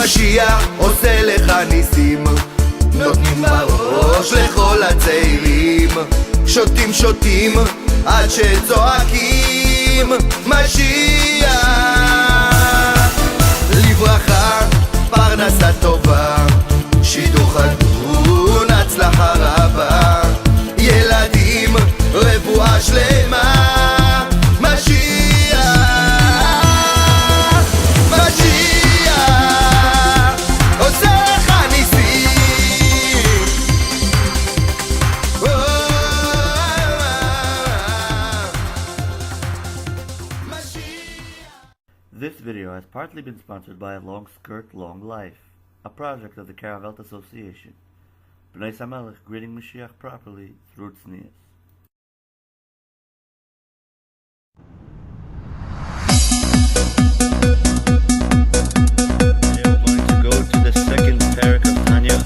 משיח עושה לך ניסים, נותנים בראש לכל הצעירים, שותים שותים עד שצועקים משיח. לברכה, פרנסה טובה, שידוך הגון, הצלחה רבה, ילדים, רפואה שלמה, משיח, משיח, עושה לך ניסים. This video has partly been sponsored by Long Skirt, Long Life, a project of the Caravel Association. Yechi Hamelech greeting Moshiach properly through tznius. Today we're going to go to the second parak of Tanya.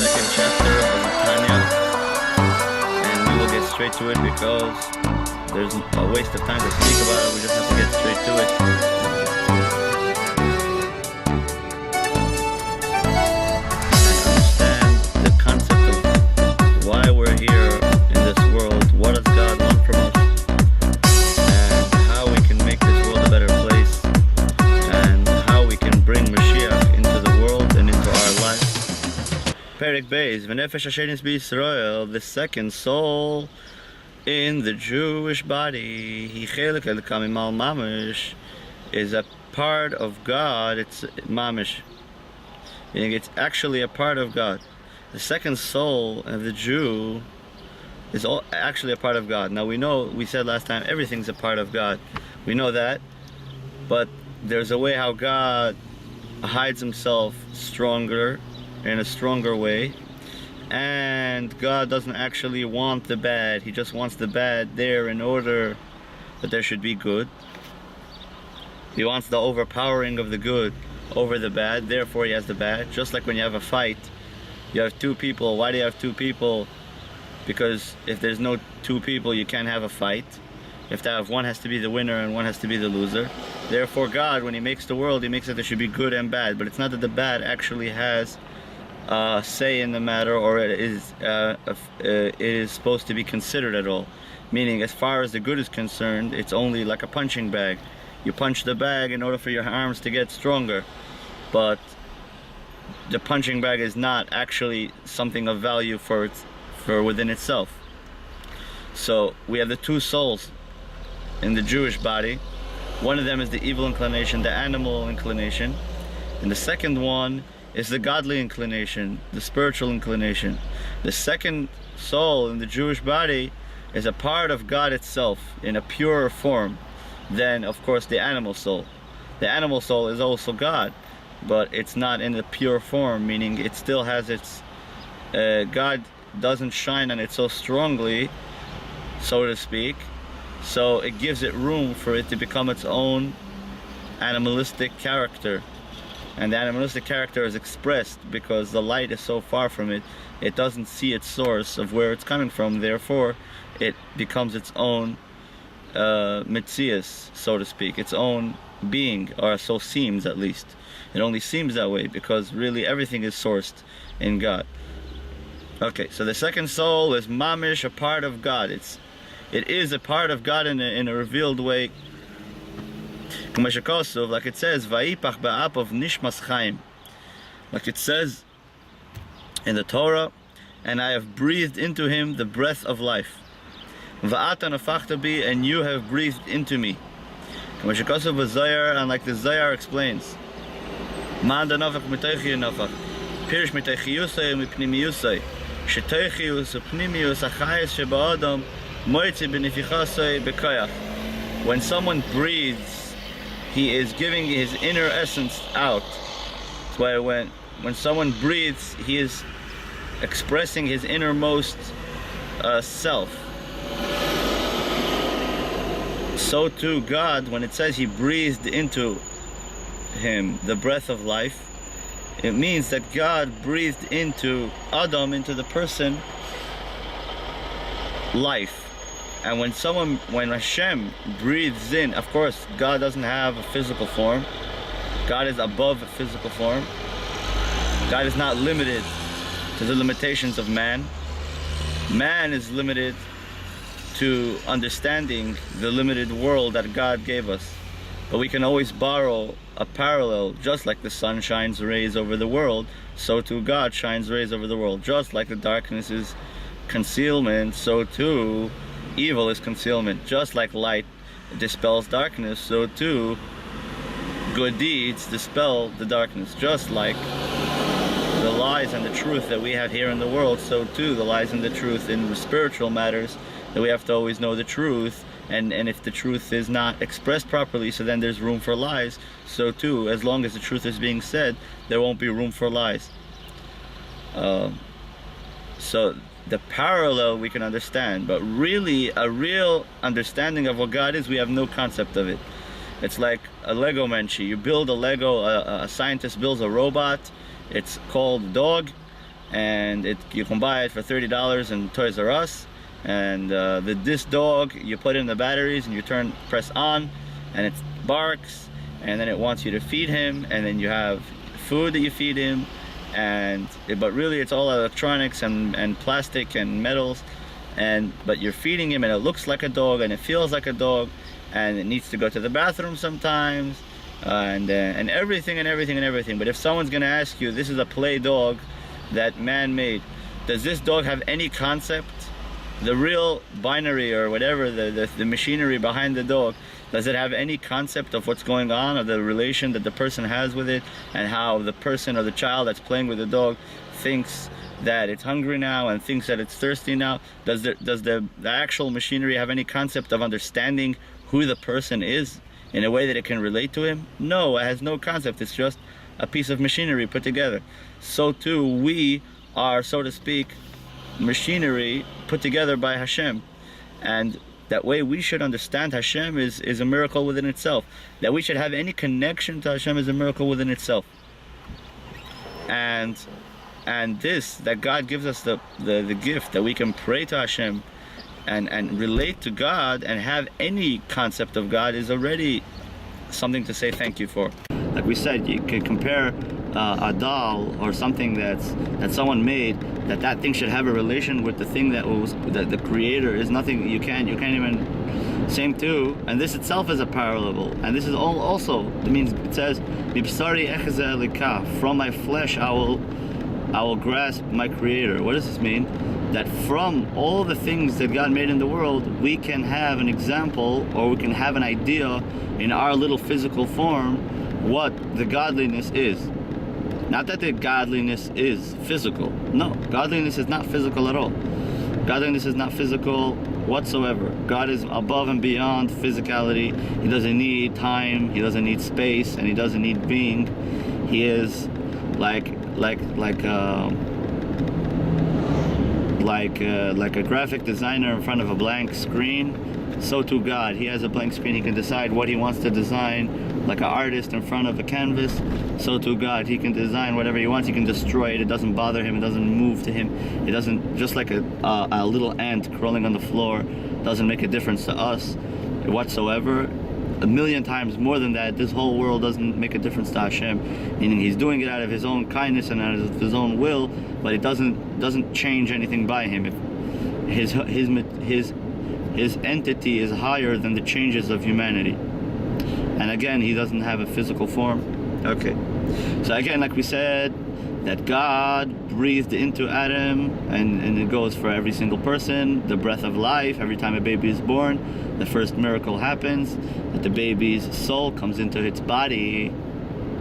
Second chapter of Tanya, and we will get straight to it because there's a waste of time to speak about it. We just have to get straight to it. And understand the concept of why we're here in this world. What does God want from us? And how we can make this world a better place. And how we can bring Moshiach into the world and into our life. Perek Beis, V'nefesh Hashenis B'Yisrael, the second soul in the Jewish body, He Chelek Elokam Imal Mamish, is a part of God. It's Mamish. It's actually a part of God. The second soul of the Jew is actually a part of God. Now we know, we said last time, everything's a part of God. We know that, but there's a way how God hides Himself stronger, in a stronger way. And God doesn't actually want the bad. He just wants the bad there in order that there should be good. He wants the overpowering of the good over the bad. Therefore He has the bad. Just like when you have a fight, you have two people. Why do you have two people? Because if there's no two people, you can't have a fight. You have to have one has to be the winner and one has to be the loser. Therefore God, when He makes the world, He makes it there should be good and bad. But it's not that the bad actually has say in the matter, or it is supposed to be considered at all. Meaning, as far as the good is concerned, it's only like a punching bag. You punch the bag in order for your arms to get stronger, but the punching bag is not actually something of value for within itself. So we have the two souls in the Jewish body. One of them is the evil inclination, the animal inclination, and the second one is the godly inclination, the spiritual inclination. The second soul in the Jewish body is a part of God itself in a purer form than, of course, the animal soul. The animal soul is also God, but it's not in the pure form, meaning it still has its God doesn't shine on it so strongly, so to speak, so it gives it room for it to become its own animalistic character. And the animalistic character is expressed because the light is so far from it, it doesn't see its source of where it's coming from. Therefore, it becomes its own mitzias, so to speak, its own being, or so seems at least. It only seems that way because really everything is sourced in God. Okay, so the second soul is mamish, a part of God. It is a part of God in a revealed way. Like it says, Vayipach ba'apav nishmas chaim. Like it says in the Torah, and I have breathed into him the breath of life. Va'ata nafachta bi, and you have breathed into me. And like the Zayar explains, Man da nafach mitoichi nafach, pirish mitoichiyusay mipnimiyusay, shetoichiyus upnimiyus achayis sheba'adam, moitzi b'nifichasay b'koyach. When someone breathes, he is giving his inner essence out. That's why when someone breathes, he is expressing his innermost self. So too God, when it says He breathed into him the breath of life, it means that God breathed into Adam, into the person, life. And when Hashem breathes in, of course, God doesn't have a physical form. God is above a physical form. God is not limited to the limitations of man. Man is limited to understanding the limited world that God gave us. But we can always borrow a parallel. Just like the sun shines rays over the world, so too God shines rays over the world. Just like the darkness is concealment, so too evil is concealment. Just like light dispels darkness, so too good deeds dispel the darkness. Just like the lies and the truth that we have here in the world, so too the lies and the truth in the spiritual matters, that we have to always know the truth. And if the truth is not expressed properly, so then there's room for lies. So too, as long as the truth is being said, there won't be room for lies. So the parallel we can understand, but really a real understanding of what God is, we have no concept of it. It's like a Lego Menschy. You build a Lego, a scientist builds a robot. It's called a dog, and you can buy it for $30 in Toys R Us. And this dog, you put in the batteries and you press on, and it barks, and then it wants you to feed him, and then you have food that you feed him, but really it's all electronics and plastic and metals, but you're feeding him, and it looks like a dog and it feels like a dog, and it needs to go to the bathroom sometimes, and everything. But if someone's gonna ask you, this is a play dog that man made, does this dog have any concept? The real binary or whatever, the machinery behind the dog, does it have any concept of what's going on, of the relation that the person has with it, and how the person or the child that's playing with the dog thinks that it's hungry now and thinks that it's thirsty now? Does the actual machinery have any concept of understanding who the person is in a way that it can relate to him? No, it has no concept. It's just a piece of machinery put together. So too, we are, so to speak, machinery put together by Hashem, and that way we should understand Hashem is a miracle within itself. That we should have any connection to Hashem is a miracle within itself. And this, that God gives us the gift that we can pray to Hashem and relate to God and have any concept of God, is already something to say thank you for. Like we said, you could compare a doll or something that someone made, that thing should have a relation with the thing that the creator is. Nothing. You can't even. Same too, and this itself is a parallel, and this is also, it means, it says, from my flesh I will grasp my creator. What does this mean? That from all the things that God made in the world, we can have an example, or we can have an idea in our little physical form what the godliness is. Not that the godliness is physical. No, godliness is not physical at all. Godliness is not physical whatsoever. God is above and beyond physicality. He doesn't need time, he doesn't need space, and he doesn't need being. He is like a graphic designer in front of a blank screen. So too God, he has a blank screen. He can decide what he wants to design, like an artist in front of a canvas. So too God, he can design whatever he wants. He can destroy it. It doesn't bother him. It doesn't move to him. It doesn't, just like a little ant crawling on the floor, doesn't make a difference to us whatsoever. A million times more than that, this whole world doesn't make a difference to Hashem. Meaning he's doing it out of his own kindness and out of his own will, but it doesn't change anything by him. If his entity is higher than the changes of humanity. And again, he doesn't have a physical form. Okay. So again, like we said, that God breathed into Adam, and it goes for every single person, the breath of life. Every time a baby is born, the first miracle happens, that the baby's soul comes into its body.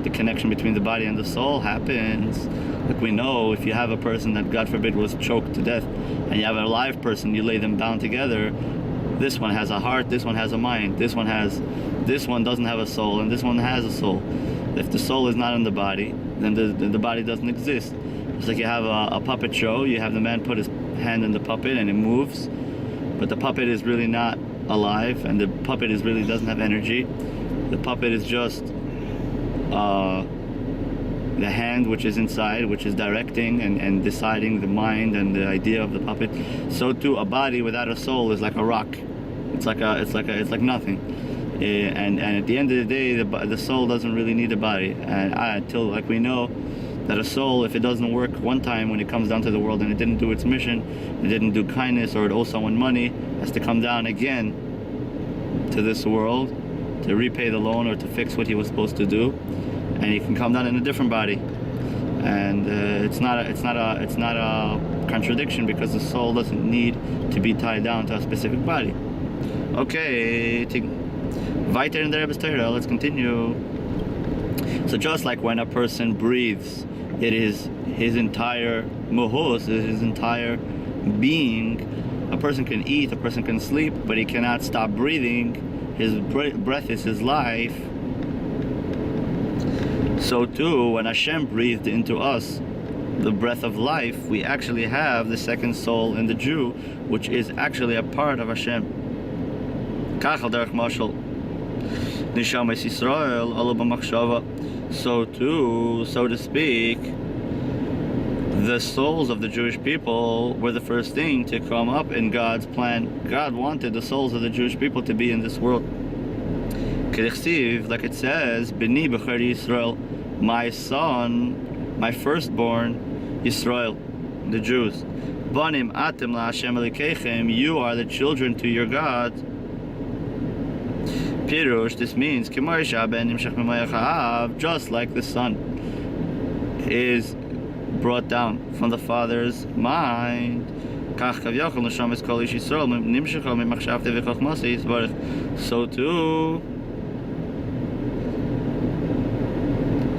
The connection between the body and the soul happens. Like we know, if you have a person that, God forbid, was choked to death, and you have a live person, you lay them down together, this one has a heart, this one has a mind, this one doesn't have a soul, and this one has a soul. If the soul is not in the body, then the body doesn't exist. It's like you have a puppet show. You have the man put his hand in the puppet and it moves, but the puppet is really not alive, and the puppet really doesn't have energy. The puppet is just the hand which is inside, which is directing and deciding the mind and the idea of the puppet. So too, a body without a soul is like a rock. It's like nothing. And at the end of the day, the soul doesn't really need a body. And until, like we know, that a soul, if it doesn't work one time when it comes down to the world and it didn't do its mission, it didn't do kindness, or it owes someone money, has to come down again to this world to repay the loan or to fix what he was supposed to do, and he can come down in a different body. And it's not a contradiction, because the soul doesn't need to be tied down to a specific body. Okay, weiter in the Rebbe's Torah, let's continue. So just like when a person breathes, it is his entire muhus, his entire being. A person can eat, a person can sleep, but he cannot stop breathing. His breath is his life. So too, when Hashem breathed into us the breath of life, we actually have the second soul in the Jew, which is actually a part of Hashem. So too, so to speak, the souls of the Jewish people were the first thing to come up in God's plan. God wanted the souls of the Jewish people to be in this world. Like it says, B'ni b'cher Yisrael, my son, my firstborn, Yisrael, the Jews. Banim atem la'Hashem Elokeichem, you are the children to your God. Pirush, this means, just like the son is brought down from the father's mind.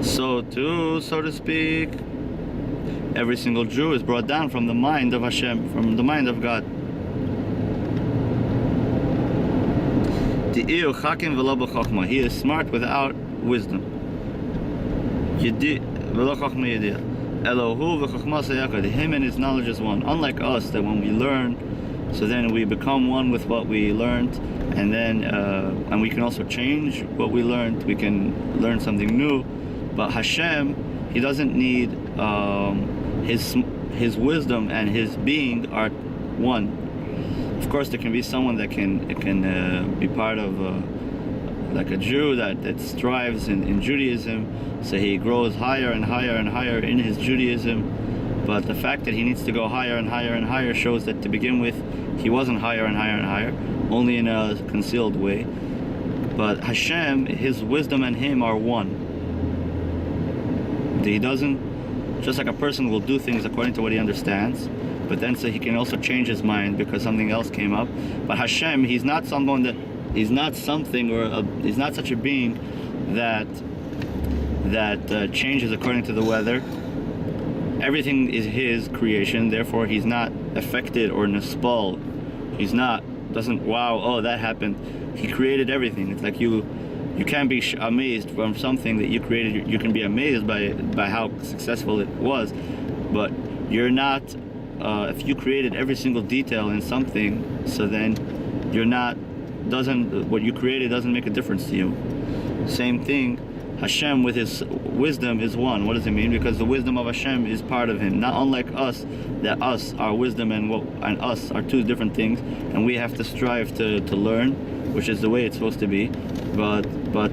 So too, so to speak, every single Jew is brought down from the mind of Hashem, from the mind of God. He is smart without wisdom. Him and his knowledge is one. Unlike us, that when we learn, so then we become one with what we learned, and then and we can also change what we learned. We can learn something new. But Hashem, he doesn't need his wisdom and his being are one. Of course, there can be someone that can be part of like a Jew that strives in Judaism, so he grows higher and higher and higher in his Judaism. But the fact that he needs to go higher and higher and higher shows that to begin with, he wasn't higher and higher and higher, only in a concealed way. But Hashem, his wisdom and him are one. He doesn't, just like a person will do things according to what he understands, but then so he can also change his mind because something else came up. But Hashem, he's not someone that, he's not something, or he's not such a being that changes according to the weather. Everything is his creation, therefore he's not affected or nispal. He's not, doesn't, wow, oh, that happened. He created everything. It's like you can't be amazed from something that you created. You can be amazed by how successful it was, but you're not, if you created every single detail in something, so then you're not, what you created doesn't make a difference to you. Same thing, Hashem with his wisdom is one. What does it mean? Because the wisdom of Hashem is part of him. Not unlike us, that us, our wisdom and us are two different things, and we have to strive to learn, which is the way it's supposed to be. But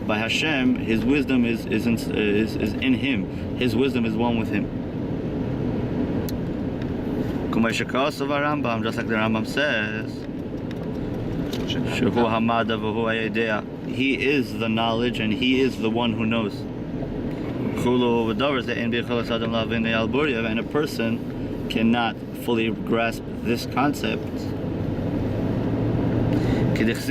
by Hashem, his wisdom is in him. His wisdom is one with him. Just like the Rambam says, he is the knowledge and he is the one who knows. And a person cannot fully grasp this concept. You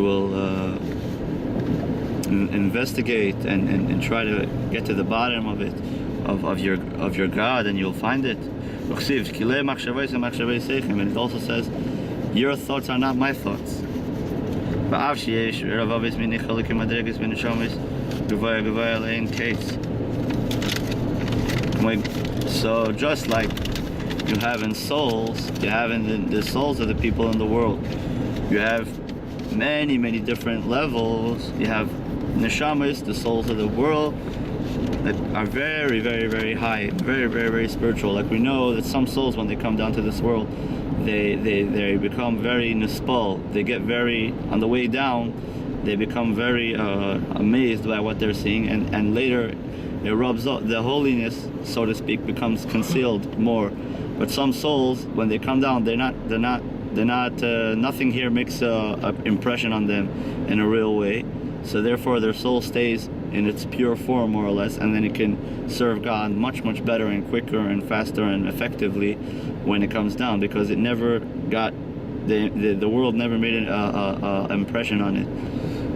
will investigate and try to get to the bottom of it, of your God, and you'll find it. And it also says, your thoughts are not my thoughts. So just like you have in souls, you have in the souls of the people in the world, you have many different levels. You have neshamas, the souls of the world, that are very, very, very high, very, very, very spiritual. Like we know that some souls, when they come down to this world, they become very nispal. They get very, on the way down, they become very amazed by what they're seeing, and later it rubs off. The holiness, so to speak, becomes concealed more. But some souls, when they come down, nothing here makes an impression on them in a real way. So therefore their soul stays in its pure form, more or less, and then it can serve God much, much better and quicker and faster and effectively when it comes down, because it never got, the world never made an impression on it.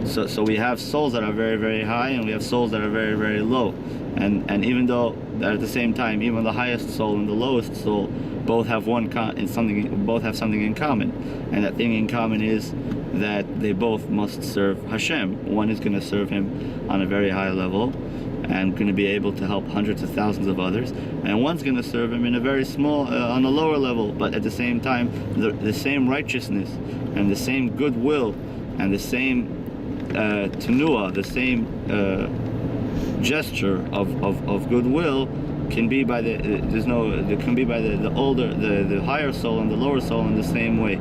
So we have souls that are very, very high, and we have souls that are very, very low. And even though at the same time, even the highest soul and the lowest soul both have something in common, and that thing in common is that they both must serve Hashem. One is going to serve Him on a very high level and going to be able to help hundreds of thousands of others, and one's going to serve Him in a very small, on a lower level, but at the same time the same righteousness and the same goodwill and the same tenuah, the same gesture of goodwill can be by the higher soul and the lower soul in the same way.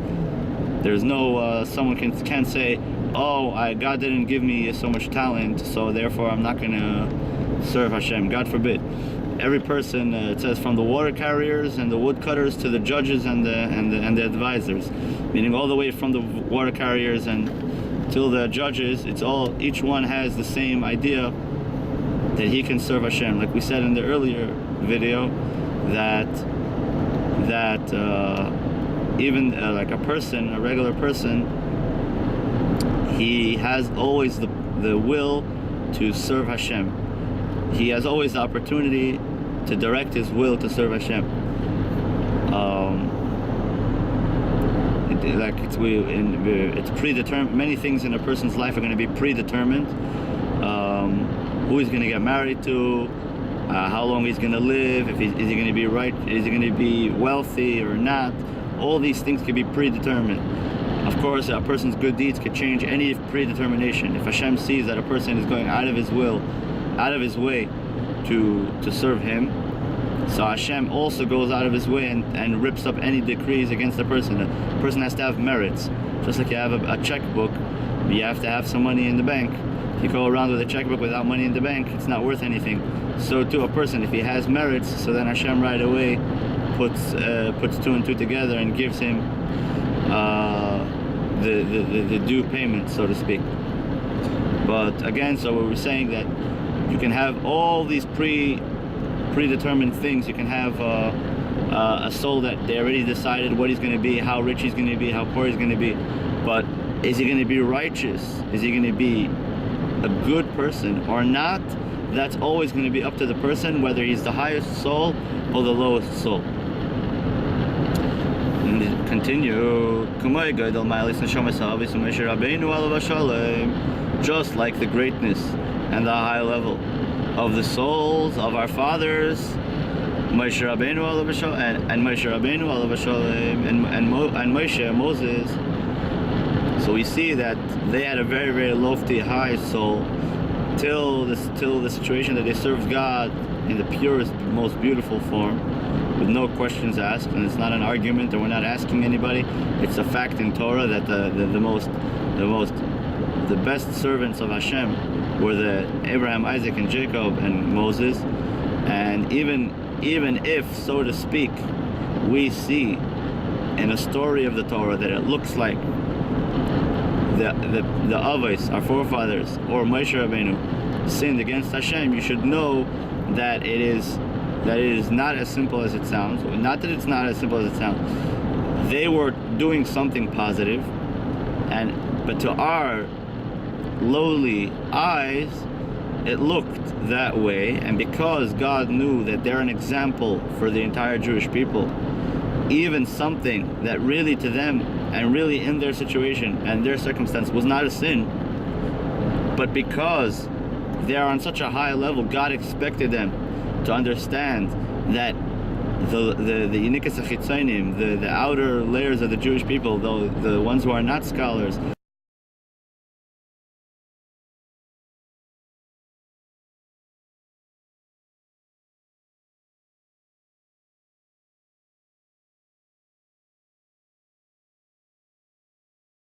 There's no someone can't say, oh, God didn't give me so much talent, so therefore I'm not gonna serve Hashem. God forbid. Every person, it says, from the water carriers and the woodcutters to the judges and the advisors, meaning all the way from the water carriers and till the judges, each one has the same idea that he can serve Hashem. Like we said in the earlier video, that even like a regular person, he has always the will to serve Hashem. He has always the opportunity to direct his will to serve Hashem. It's predetermined. Many things in a person's life are going to be predetermined. Who he's going to get married to, how long he's going to live, is he going to be right, is he going to be wealthy or not. All these things can be predetermined. Of course, a person's good deeds could change any predetermination. If Hashem sees that a person is going out of his way to serve Him, so Hashem also goes out of His way and rips up any decrees against the person. A person has to have merits. Just like you have a checkbook, you have to have some money in the bank. If you go around with a checkbook without money in the bank, it's not worth anything. So to a person, if he has merits, so then Hashem right away puts two and two together and gives him the due payment, so to speak. But again, so we were saying that you can have all these predetermined things. You can have a soul that they already decided what he's going to be, how rich he's going to be, how poor he's going to be. But is he going to be righteous? Is he going to be a good person or not? That's always going to be up to the person, whether he's the highest soul or the lowest soul. And continue. Just like the greatness and the high level of the souls of our fathers, Moshe Rabbeinu and Moshe Rabbeinu and Moshe, Moses. So we see that they had a very, very lofty, high soul till the situation that they served God in the purest, most beautiful form, with no questions asked. And it's not an argument, and we're not asking anybody. It's a fact in Torah that the best servants of Hashem were the Abraham, Isaac, and Jacob, and Moses. And even if, so to speak, we see in a story of the Torah that it looks like the Avos, our forefathers, or Moshe Rabbeinu sinned against Hashem, you should know that it is not as simple as it sounds. Not that it's not as simple as it sounds. They were doing something positive, but to our lowly eyes, it looked that way. And because God knew that they're an example for the entire Jewish people, even something that really to them and really in their situation and their circumstance was not a sin, but because they are on such a high level, God expected them to understand that the outer layers of the Jewish people, though the ones who are not scholars,